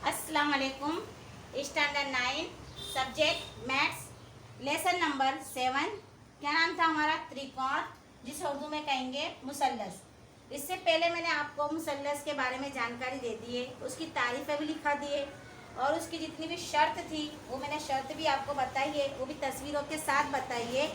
अस्सलाम वालेकुम। Standard 9 subject maths lesson number 7। क्या नाम था हमारा? त्रिकोण, जिसे उर्दू में कहेंगे मुसल्लस। इससे पहले मैंने आपको मुसल्लस के बारे में जानकारी दे दी है, उसकी तारीफ़ें भी लिखा दी है और उसकी जितनी भी शर्त थी वो मैंने शर्त भी आपको बताई है, वो भी तस्वीरों के साथ बताई है,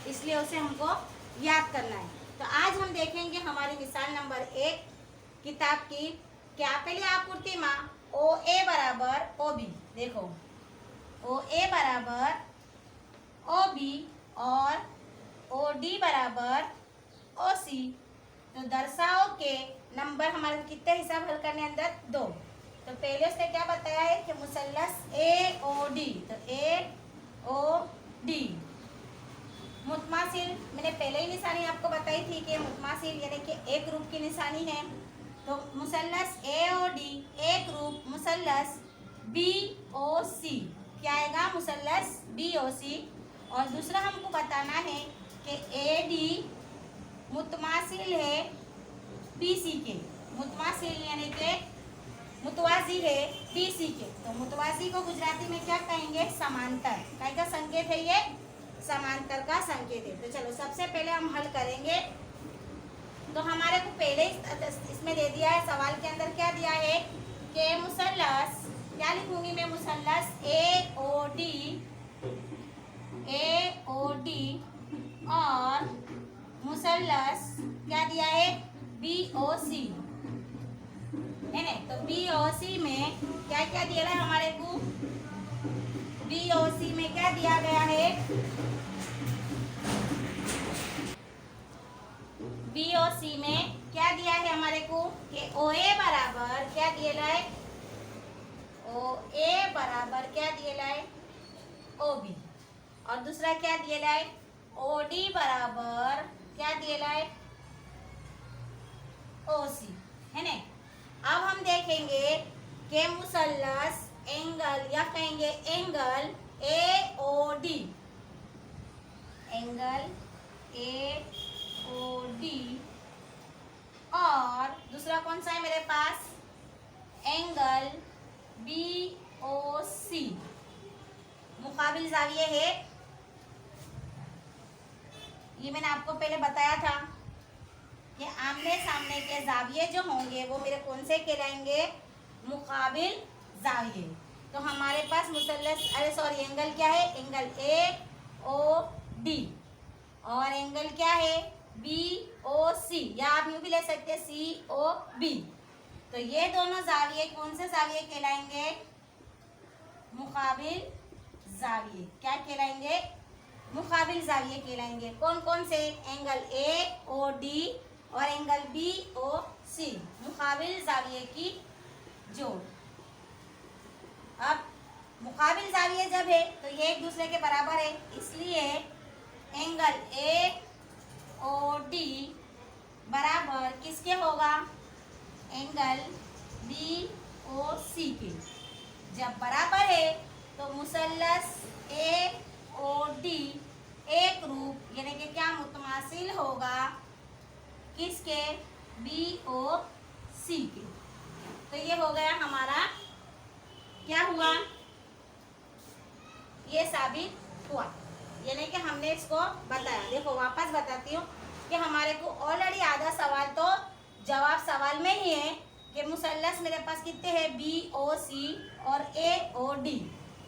इसलिए उसे हमको याद करना है। तो आज हम देखेंगे हमारी मिसाल नंबर 1 किताब की। क्या पहले आपूर्ति माँ ओ ए बराबर ओ बी। देखो ओ ए बराबर ओ बी और ओ डी बराबर ओ सी। तो दर्शाओ के नंबर हमारे कितने हिसाब हल करने अंदर? 2। तो पहले उसने क्या बताया है कि मुसल्लस ए ओ डी। तो ए ओ डी मुतमासिल, मैंने पहले ही निशानी आपको बताई थी कि मुतमासिल यानी कि एक रूप की निशानी है। तो मुसल्लस ए ओ डी एक रूप मुसल्लस बी ओ सी। क्या आएगा? मुसल्लस बी ओ सी। और दूसरा हमको बताना है कि ए डी मुतमासिल है बी सी के। मुतमासिल यानी कि मुतवाजी है बी सी के। तो मुतवाजी को गुजराती में क्या कहेंगे? समांतर। क्या का संकेत है ये? समांतर का संकेत है। तो चलो सबसे पहले हम हल करेंगे। तो हमारे को पहले इसमें दे दिया है, सवाल के अंदर क्या दिया है कि मुसल्लस, क्या लिखूंगी मैं? मुसल्लस ए ओ डी और मुसल्लस क्या दिया है? बी ओ सी है ना। तो बी ओ सी में क्या क्या दिया है हमारे को? बी ओ सी में क्या दिया गया है? बीओसी में क्या दिया है हमारे को कि ओ ए बराबर क्या दिए लाए? ओ ए बराबर क्या दिए लाए? O B. और दूसरा क्या दिए लाए? ओ डी बराबर क्या दिए लाए? ओ सी है ना। अब हम देखेंगे कि मुसल्लस एंगल या कहेंगे angle A O D, angle A O D और दूसरा कौन सा है मेरे पास? एंगल बी ओ सी मुकाबिल जाविये है। ये मैंने आपको पहले बताया था कि आमने सामने के जाविये जो होंगे वो मेरे कौन से कहलाएंगे? मुकाबिल जाविये। तो हमारे पास मुसल्लस एंगल क्या है? एंगल ए ओ डी और एंगल क्या है? बी ओ सी, या आप यूं भी ले सकते हैं सी ओ बी। तो ये दोनों जाविये कौन से जाविये कहलाएंगे? मुकाबिल जाविये। क्या कहलाएंगे? मुकाबिल जाविये कहलाएंगे। कौन कौन से? एंगल ए ओ डी और एंगल बी ओ सी, मुकाबिल जाविये की जोड़। अब मुकाबिल जाविये जब है तो ये एक दूसरे के बराबर है, इसलिए एंगल ए ओ डी बराबर किसके होगा? एंगल बी ओ सी के। जब बराबर है तो मुसल्लस ए ओ डी एक रूप यानी कि क्या? मुतमासिल होगा किसके? बी ओ सी के। तो ये हो गया हमारा, क्या हुआ? ये साबित हुआ, यानी कि हमने इसको बताया। देखो वापस बताती हूँ कि हमारे को ऑलरेडी आधा सवाल तो जवाब सवाल में ही है कि मुसल्लस मेरे पास कितने हैं? बी ओ सी और ए ओ डी,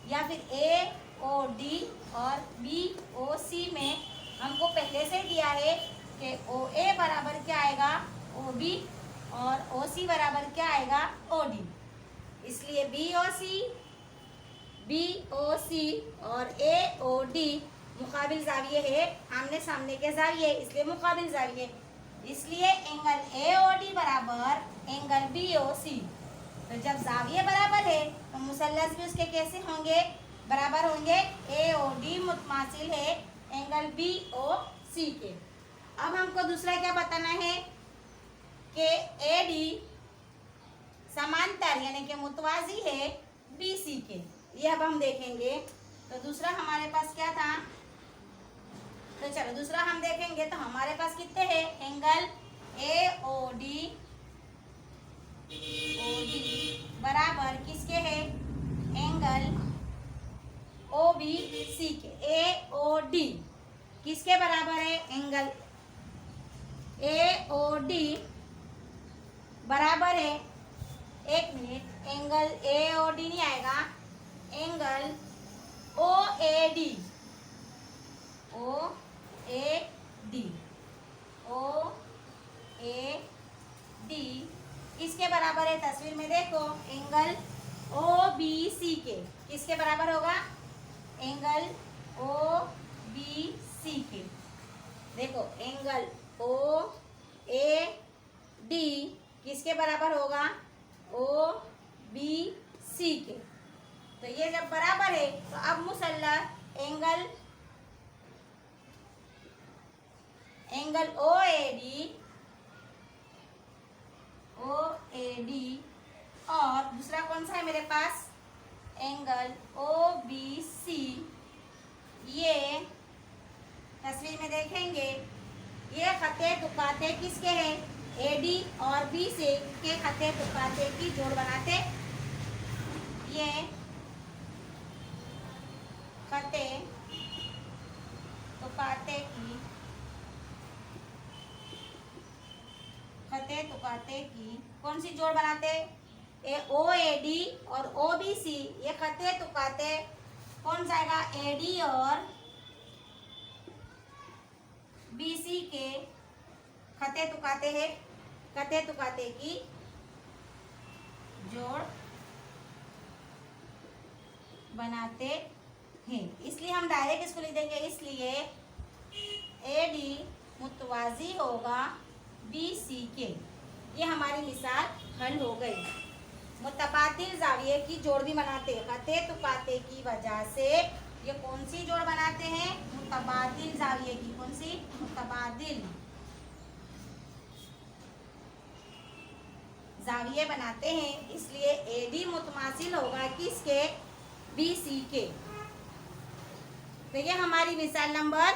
या फिर ए ओ डी और बी ओ सी में हमको पहले से दिया है कि ओ ए बराबर क्या आएगा? ओ बी और ओ सी बराबर क्या आएगा? O D. इसलिए बी ओ सी और ए ओ डी मुकाबिल जाविये है, आमने सामने के जाविये, इसलिए मुकाबिल जाविये। इसलिए एंगल ए ओ डी बराबर एंगल बी ओ सी। तो जब जाविये बराबर है तो मुसल्लस भी उसके कैसे होंगे? बराबर होंगे। ए ओ डी मुतमासिल है एंगल बी ओ सी के। अब हमको दूसरा क्या बताना है कि ए डी समांतर यानी कि मुतवाजी है बी सी के। ये अब हम देखेंगे। तो दूसरा हमारे पास क्या था? तो चलो दूसरा हम देखेंगे। तो हमारे पास कितने हैं? एंगल ए ओ डी बराबर किसके है? सी के, ए ओ डी किसके बराबर है? एंगल ए ओ डी बराबर है, एक मिनट, एंगल ए ओ डी नहीं आएगा, angle O A D, O A D, O A D किसके बराबर है? तस्वीर में देखो, एंगल ओ बी सी के किसके बराबर होगा? एंगल ओ बी सी के। देखो एंगल ओ ए डी किसके बराबर होगा? ओ बी सी के। तो ये जब बराबर है तो अब मुसल्लस एंगल ओ ए डी और दूसरा कौन सा है मेरे पास? Angle O B C. ये तस्वीर में देखेंगे, ये खते तुकाते किसके हैं? ए डी और बी से के खते तुकाते की जोड़ बनाते। ये खते तुकाते की कौन सी जोड़ बनाते? ओ ए डी और ओ बी सी। ये खते तुकाते कौन सा आएगा? ए डी और बी सी के खते तुकाते की जोड़ बनाते हैं। इसलिए हम डायरेक्ट इसको लिख देंगे, इसलिए ए डी मुतवाजी होगा बी सी के। ये हमारी मिसाल हल हो गई। मुतबादिल जाविये की जोड़ भी बनाते हैं, खते तुकाते की वजह से। ये कौन सी जोड़ बनाते हैं? मुतबादिल जाविये की। कौन सी? मुतबादिल जाविये बनाते हैं, इसलिए ए डी मुतमासिल होगा किसके? बी सी के। तो ये हमारी मिसाल नंबर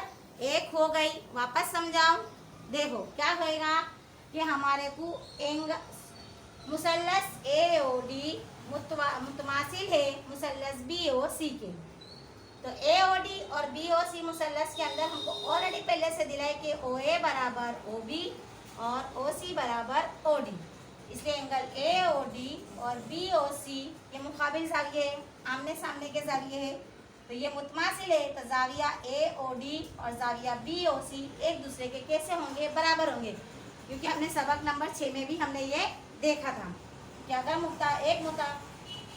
1 हो गई। वापस समझाओ, देखो क्या होएगा कि हमारे को मुसल्लस ए ओ डी मुतमासिल है मुसल्लस बी ओ सी के। तो ए ओ डी और बी ओ सी मुसल्लस के अंदर हमको ऑलरेडी पहले से दिला है कि ओ ए बराबर ओ बी और ओ सी बराबर ओ डी। इसलिए एंगल ए ओ डी और बी ओ सी ये मुकाबिल जाविये है, आमने सामने के जाविये है। तो ये मुतमासिल है, तो जाविया ए ओ डी और जाविया बी ओ सी एक दूसरे के कैसे होंगे? बराबर होंगे। क्योंकि हमने सबक नंबर 6 में भी हमने ये देखा था कि अगर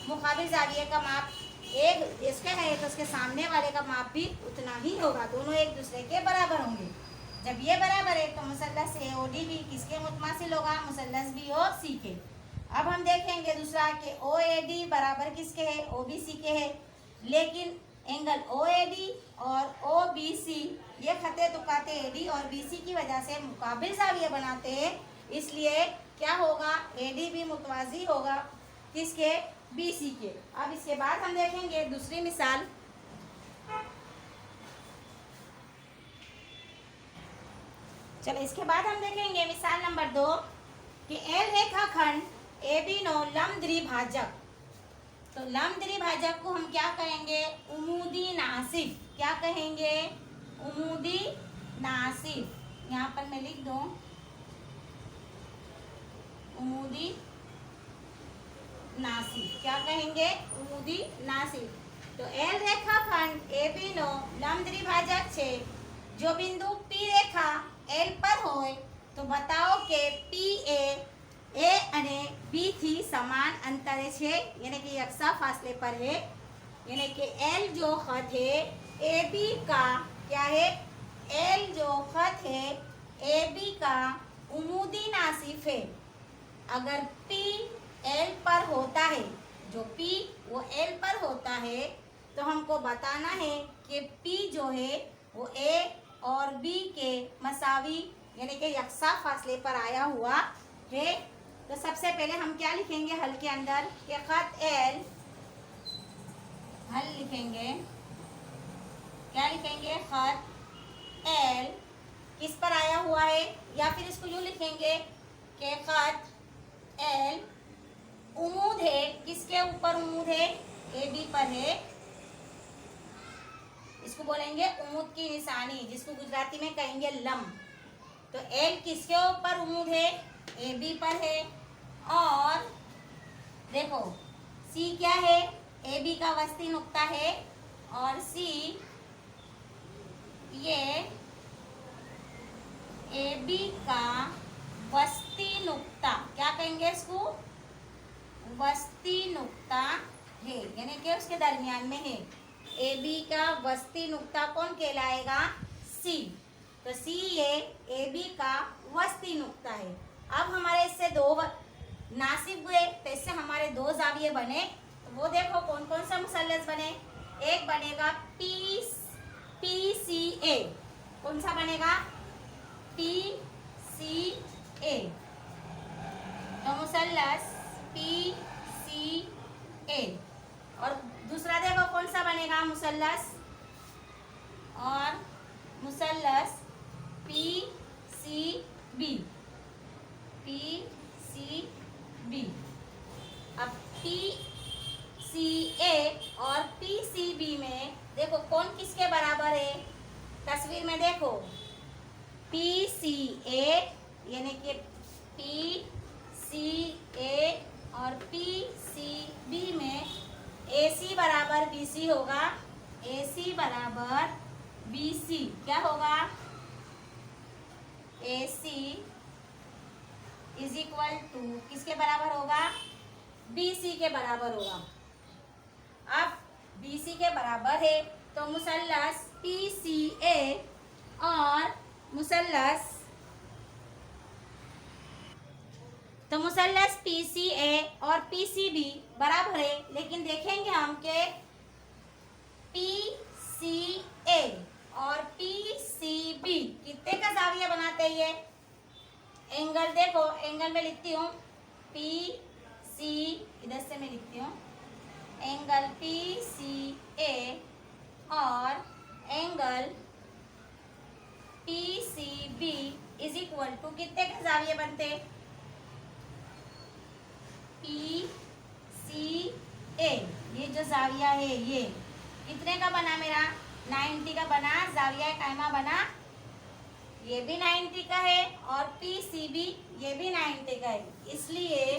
मुकाबिल जाविये का माप एक इसके है तो उसके सामने वाले का माप भी उतना ही होगा, दोनों एक दूसरे के बराबर होंगे। जब ये बराबर है तो मुसल्लस ए ओ डी भी किसके मुतमासिल होगा? मुसल्लस बी ओ सी के। अब हम देखेंगे दूसरा कि ओ ए डी बराबर किसके है? ओ बी सी के है। लेकिन एंगल ओ ए डी और ओ बी सी ये खते तुकाते ए डी और बी सी की वजह से मुकाबिल जाविये बनाते हैं, इसलिए क्या होगा? ए डी भी मुतवाजी होगा किसके? बी सी के। अब इसके बाद हम देखेंगे दूसरी मिसाल। चलो इसके बाद हम देखेंगे मिसाल नंबर 2 कि एल रेखाखंड ए बी नो लंब द्विभाजक। तो लंब द्विभाजक को हम क्या कहेंगे? उमूदी नासिफ। क्या कहेंगे? उमूदी नासिफ। यहाँ पर मैं लिख दूं उमूदी नासिफ। क्या कहेंगे? उमूदी नासिफ। तो एल रेखाखंड ए बी नो लंब द्विभाजक छे जो बिंदु पी रेखा एल पर होय तो बताओ કે પી ए અને बी थी समान अंतरे छे, यानी कि यकसा फासले पर है। यानी कि एल जो खत है ए बी का क्या है? एल जो खत है ए बी का उमूदी नासिफ है। अगर पी एल पर होता है, जो पी वो एल पर होता है, तो हमको बताना है कि पी जो है वो ए और बी के मसावी यानी कि यकसा फासले पर आया हुआ है। तो सबसे पहले हम क्या लिखेंगे हल के अंदर कि खत एल, हल लिखेंगे, क्या लिखेंगे? खत एल किस पर आया हुआ है, या फिर इसको यूँ लिखेंगे कि खत एल उमूद है। किसके ऊपर उमूद है? ए बी पर है। इसको बोलेंगे उम्मीद की निशानी, जिसको गुजराती में कहेंगे लम। तो एल किसके ऊपर उम्मीद है? ए बी पर है। और देखो सी क्या है? ए बी का वस्ती नुक्ता है। और सी ये ए बी का वस्ती नुक्ता, क्या कहेंगे इसको? वस्ती नुक्ता है, यानी कि उसके दरमियान में है। ए बी का वस्ती नुक्ता कौन कहलाएगा? सी। तो सी ये ए बी का वस्ती नुक्ता है। अब हमारे इससे दो नासिब हुए, तो इससे हमारे दो जाविये बने। तो वो देखो कौन कौन सा मुसल्लस बने। एक बनेगा पी सी ए। कौन सा बनेगा? पी सी ए। तो मुसल्लस पी सी ए। और दूसरा देखो कौन सा बनेगा मुसल्लस, और मुसल्लस P C B. P C B. अब पी सी ए और पी सी बी में देखो कौन किसके बराबर है। तस्वीर में देखो पी सी ए, यानी कि पी सी ए और पी सी बी में ए सी बराबर बी सी होगा। ए सी बराबर बी सी क्या होगा? ए सी इज इक्वल टू किसके बराबर होगा? बी सी के बराबर होगा। अब बी सी के बराबर है तो मुसल्लस पी सी ए और मुसल्लस पी सी ए और पी सी बी बराबर है। लेकिन देखेंगे हम के पी सी ए और पी सी बी कितने का जाविया बनाते हैं ये? एंगल देखो, एंगल में लिखती हूँ पी सी, इधर से मैं लिखती हूँ एंगल पी सी ए और angle P C B is equal to कितने के जाविये बनते? P C A. ये जो जाविया है ये कितने का बना मेरा? 90 का बना। जाविया कायमा बना, ये भी 90 का है और पी सी बी ये भी 90 का है। इसलिए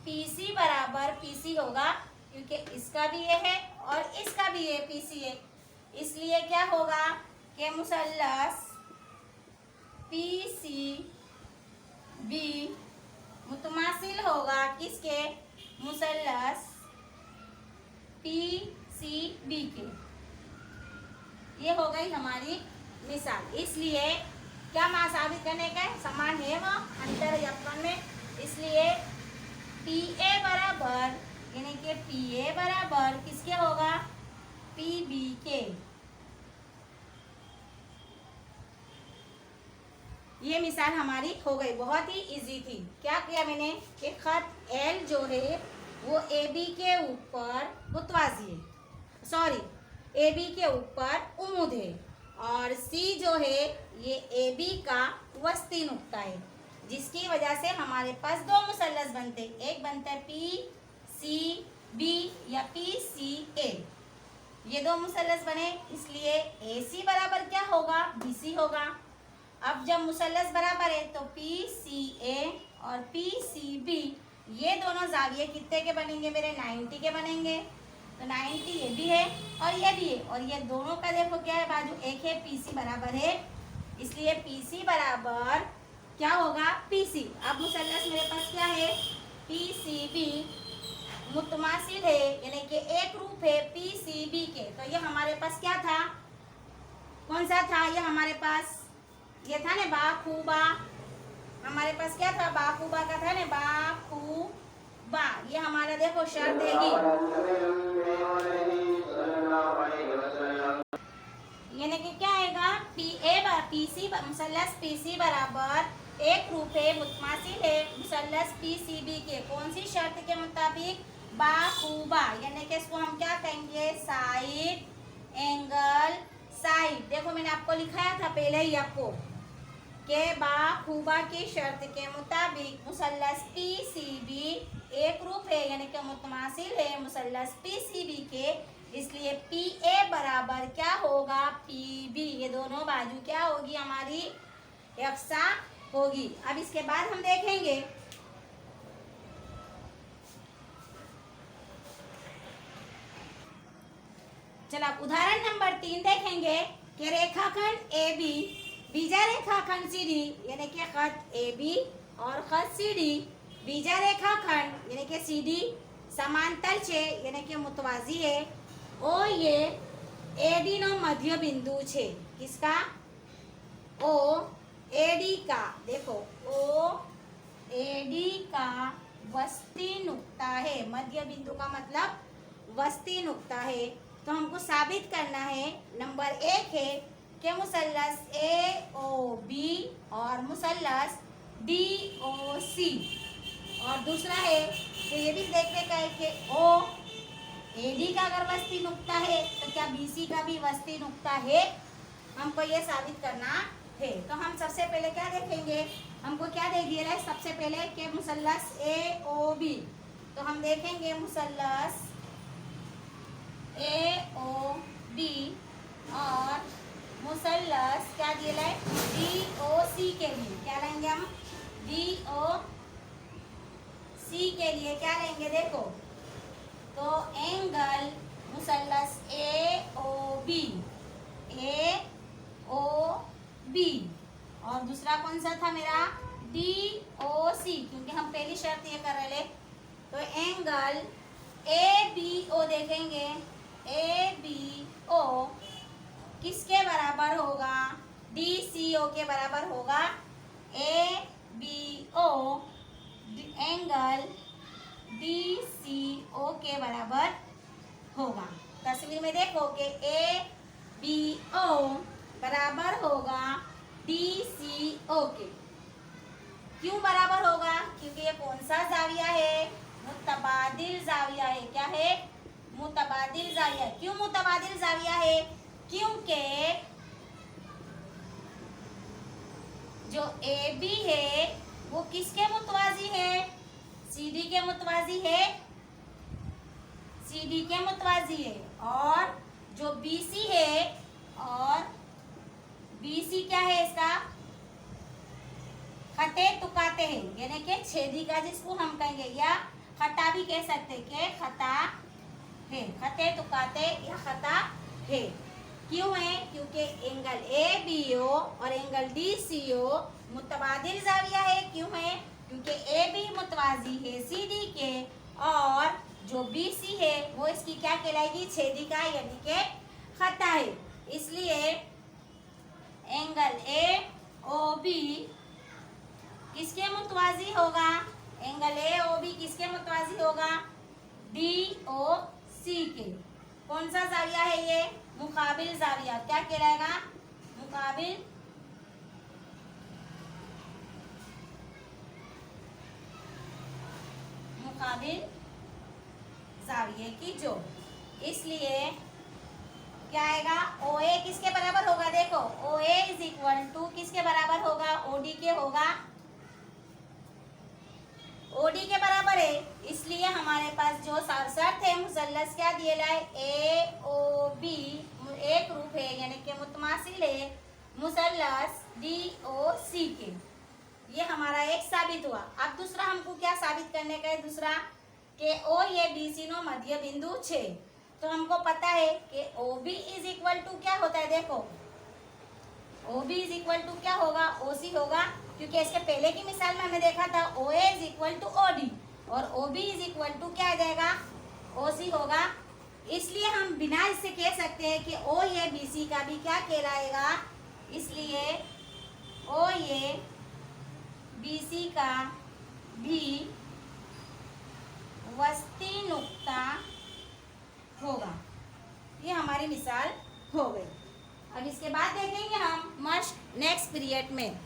पी सी बराबर पी सी होगा, क्योंकि इसका भी ये है और इसका भी ये पी सी है। इसलिए क्या होगा कि मुसल्लस पी सी बी मुतमासिल होगा किसके? मुसल्लस पी सी बी के। ये हो गई हमारी मिसाल। इसलिए क्या मान साबित करने का है? समान है वो अंतर यपन में। इसलिए पी ए बराबर, यानी कि पी ए बराबर किसके होगा? पी बी के। ये मिसाल हमारी हो गई, बहुत ही इजी थी। क्या किया मैंने कि खत एल जो है वो ए बी के ऊपर मुतवाजी है, सॉरी ए बी के ऊपर उम्मीद है, और सी जो है ये ए बी का वस्ती नुक्ता है, जिसकी वजह से हमारे पास दो मुसल्लस बनते। एक बनता है पी सी बी या पी सी ए। ये दो मुसल्लस बने, इसलिए ए सी बराबर क्या होगा? बी सी होगा। अब जब मुसल्लस बराबर है तो पी सी ए और पी सी बी ये दोनों जाविये कितने के बनेंगे मेरे? 90 के बनेंगे। तो 90 ये भी है और ये भी है, और ये दोनों का देखो क्या है? बाजू एक है, पी सी बराबर है, इसलिए पी सी बराबर क्या होगा? P C. अब मुसल्लस मेरे पास क्या है? पी सी बी मुतमासिल है, यानी कि एक रूप है पी सी बी के। तो ये हमारे पास क्या था? कौन सा था ये हमारे पास? ये था ना बाखूबा। हमारे पास क्या था? बाखूबा का था ना, बाखूबा। ये हमारा देखो शर्त है, यानी कि क्या आएगा? पी सी मुसल्लस पी सी बराबर एक रूप है, मुतमासिल है मुसल्लस पी सी बी के। कौन सी शर्त के मुताबिक? बाखूबा, यानी कि इसको हम क्या कहेंगे? Side angle side. देखो मैंने आपको लिखाया था पहले ही आपको के बाखूबा की शर्त के मुताबिक मुसल्लस पी सी बी एक रूप है, यानी कि मुतमासिल है मुसल्लस पी सी बी के। इसलिए पी ए बराबर क्या होगा, पी बी। ये दोनों बाजू क्या होगी हमारी, यकसा होगी। अब इसके बाद हम देखेंगे चलो अब उदाहरण नंबर 3 देखेंगे कि रेखाखंड ए बी बीजा रेखाखंड सी डी यानी कि खत ए बी और खत सी डी बीजा रेखाखंड यानी कि सी डी समांतर छे यानी कि मुतवाजी है। ओ ये ए डी नो मध्य बिंदु छे। किसका, ओ ए डी का, देखो ओ ए डी का वस्ती नुक्ता है। मध्य बिंदु का मतलब वस्ती नुक्ता है। तो हमको साबित करना है, नंबर 1 है कि मुसल्लस ए ओ बी और मुसल्लस डी ओ सी, और दूसरा है तो ये भी देखने का है कि ओ ए डी का अगर वस्ती नुक्ता है तो क्या बी सी का भी वस्ती नुक्ता है, हमको ये साबित करना है। तो हम सबसे पहले क्या देखेंगे, हमको क्या दे दिया है सबसे पहले कि मुसल्लस ए ओ बी। तो हम देखेंगे मुसल्लस ए ओ बी और मुसल्लस क्या दिया है डी ओ सी के लिए। क्या लेंगे हम, डी ओ सी के लिए क्या लेंगे, देखो तो एंगल मुसल्लस ए ओ बी और दूसरा कौन सा था मेरा, डी ओ सी, क्योंकि हम पहली शर्त ये कर रहे। तो एंगल ए बी ओ देखेंगे, ए बी ओ किसके बराबर होगा, डी सी ओ के बराबर होगा। A B O angle D C O के बराबर होगा। तस्वीर में देखो कि ए बी ओ बराबर होगा डी सी ओ के। क्यों बराबर होगा, क्योंकि ये कौन सा जाविया है, मुतबादिल जाविया है। क्या है, मुतबादिल जाविया। क्यों मुतबादिल जाविया है, क्योंकि जो ए बी है वो किसके मुतवाजी है, सी डी के मुतवाजी है, सी डी के मुतवाजी है। और जो बी सी है, और बी सी क्या है इसका, खते तुकाते हैं यानी कि छेदिका जिसको हम कहेंगे, या खता भी कह सकते कि खता है, खते तुकाते या खता है। क्यों है, क्योंकि एंगल ए बी ओ और एंगल डी सी ओ मुतबादिल जाविया है। क्यों है, क्योंकि ए बी मुतवाजी है सी डी के, और जो बी सी है वो इसकी क्या कहलाएगी, छेदिका यानी कि खता है। इसलिए एंगल ए ओ बी किसके मुतवाजी होगा, एंगल ए ओ बी किसके मुतवाजी होगा, डी ओ सी के। कौन सा जाविया है ये, मुकाबिल जाविया। क्या कहलाएगा, मुकाबिल मुकाबिल जाविये की जो। इसलिए क्या आएगा, ओ ए किसके बराबर होगा, देखो ओ ए इज इक्वल टू किसके बराबर होगा, ओ डी के होगा, ओ डी के बराबर है। इसलिए हमारे पास जो शर्त है मुसल्लस क्या दिए लाए, ए ओ बी एक रूप है यानी कि मुतमासिल है मुसल्लस डी ओ सी के। ये हमारा एक साबित हुआ। अब दूसरा हमको क्या साबित करने का है, दूसरा कि ओ ये बी सी नो मध्य बिंदु छे। तो हमको पता है कि O B is equal to क्या होता है, देखो O B is equal to क्या होगा, ओ सी होगा, क्योंकि इसके पहले की मिसाल में हमने देखा था O A is equal to O D, और O B is equal to क्या आ जाएगा, ओ सी होगा। इसलिए हम बिना इससे कह सकते हैं कि ओ ये बी सी का भी क्या कहलाएगा, इसलिए ओ ये बी सी का भी वस्ती नुक्ता होगा। ये हमारी मिसाल हो गई। अब इसके बाद देखेंगे हम नेक्स्ट पीरियड में।